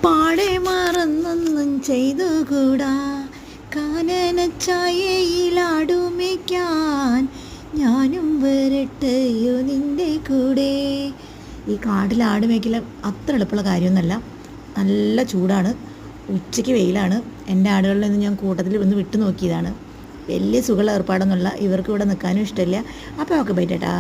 പാടെ മറന്നൊന്നും ചെയ്തുകൂടാ, കാനനച്ചായയിലാടുമേക്കാൻ ഞാനും വരട്ടെയോ നിൻ്റെ കൂടെ. ഈ കാട്ടിൽ ആട് മേയ്ക്കൽ അത്ര എളുപ്പമുള്ള കാര്യമൊന്നുമല്ല. നല്ല ചൂടാണ്, ഉച്ചയ്ക്ക് വെയിലാണ്. എൻ്റെ ആടുകളിൽ നിന്ന് ഞാൻ കൂട്ടത്തിൽ ഒന്ന് വിട്ടു നോക്കിയതാണ്. വലിയ സുഖമുള്ള ഏർപ്പാടൊന്നുമില്ല, ഇവർക്ക് ഇവിടെ നിൽക്കാനും ഇഷ്ടമില്ല. അപ്പോൾ ഓക്കെ ബൈ ടാറ്റാ.